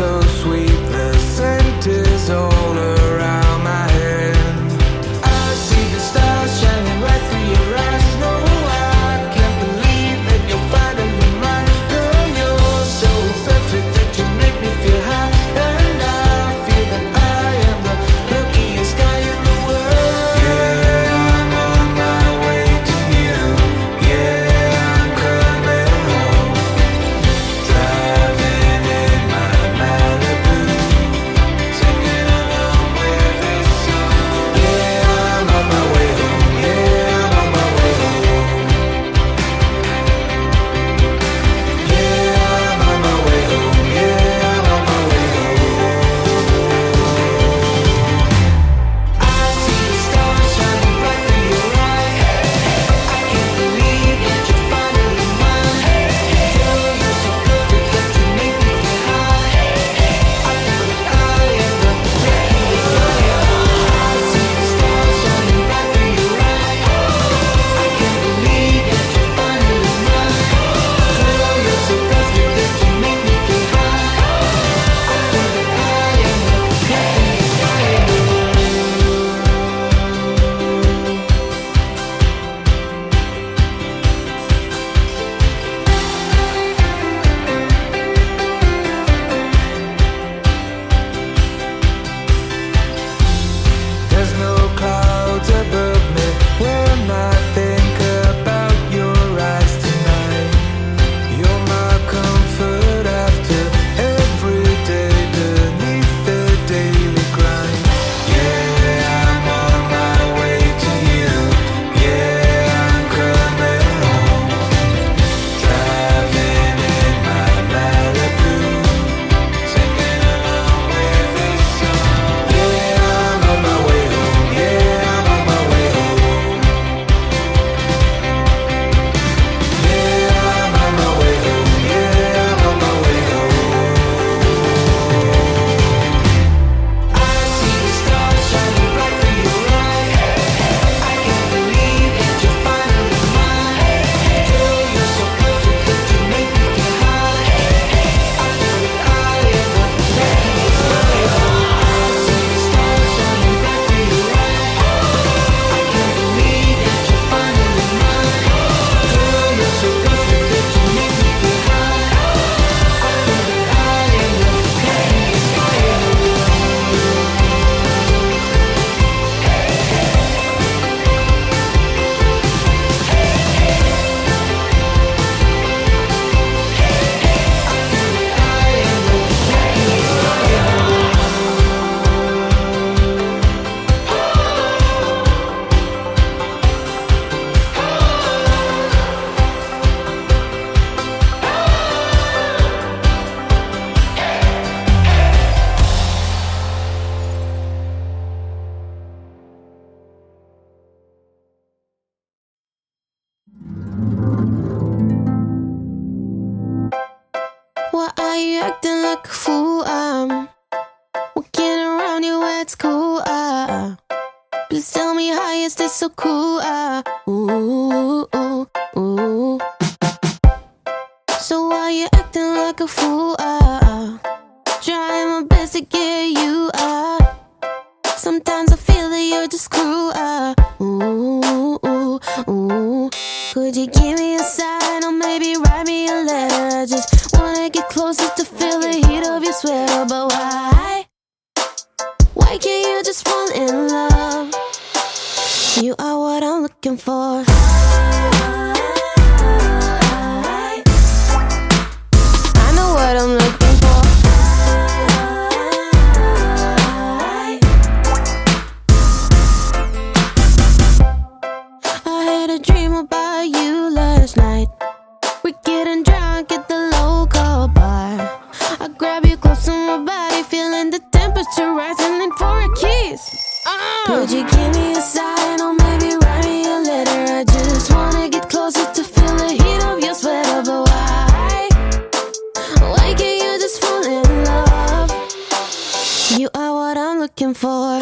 so sweet, the scent is all around my head. I see the stars shining right through your eyes. No, I can't believe that you're finally mine. Girl, you're so perfect that you make me feel high. And I feel that I am the luckiest guy in the world. Yeah, I'm on my way to you. Yeah, I'm coming home. Driving in my Malibu, singing along with this song. Yeah, I'm on my way home. Yeah, I'm on my way home. Yeah, I'm on my way home. Yeah, I'm on my way home. I see the stars shining bright through your eyes. I can't believe that you're finally mine. Girl, you're so perfect that you make me feel high. I feel that I am the luckiest guy. I see the stars shining bright through your eyes. I can't believe that you're finally mine. Girl, you're so perfect that you make me feel high. I feel that I am the luckiest guy in the world. There's no clouds above me when I think about your eyes tonight. You're my comfort after every day beneath the daily grind. Yeah, I'm on my way to you. Yeah, I'm coming home. Driving in my Malibu, singing along with this song. Yeah, I'm on my way home. Yeah, I'm on my way home. Yeah, I'm on my way home. Yeah, I'm on my way home. I see the stars shining bright through your eyes. I can't believe that you're finally mine. Girl, you're so perfect that you make me feel high. I feel that I am the luckiest guy. I see the stars shining bright through your eyes. I can't believe that you're finally mine. Girl, you're so perfect that you make me feel high. I feel that I am the luckiest guy in the world. Why are you acting like a fool? I'm walking around you at school. Please tell me how is this so cool? Ooh, ooh, ooh. So why you acting like a fool? Trying my best to get you. Sometimes I feel that you're just cruel. Ooh, ooh, ooh. Could you give me a sign or maybe write me a letter? I just wanna get closer to feel the heat of your sweater. But why? Why can't you just fall in love? You are what I'm looking for. I know what I'm looking for. I had a dream about you last night. We're getting drunk at the local bar. I grab you close to my body, feeling the temperature rising, and for a kiss. Could you give me a sign or maybe write me a letter? I just wanna get closer to feel the heat of your sweater. But why? Why can't you just fall in love? You are what I'm looking for.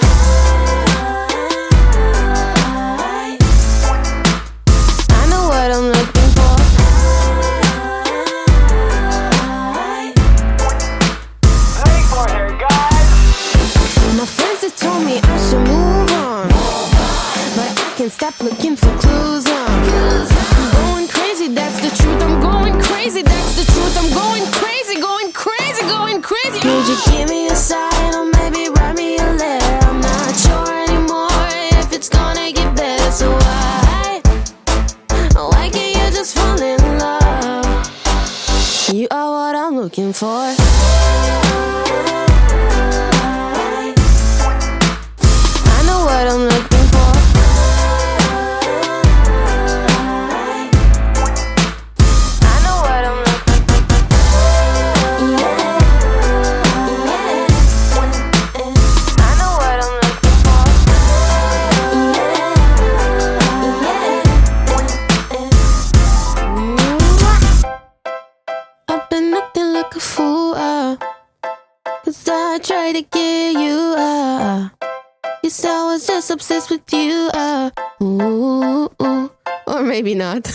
I know what I'm looking for. I Looking for clues, I'm going crazy, that's the truth. I'm going crazy, that's the truth. I'm going crazy, going crazy, going crazy. Could you give me a sign or maybe write me a letter? I'm not sure anymore if it's gonna get better. So why can't you just fall in love? You are what I'm looking for. I know what I'm looking for. I know what I'm looking for. I know what I'm looking for. I've been acting like a fool, 'cause I tried to get you, guess I was just obsessed with you, ooh, or maybe not.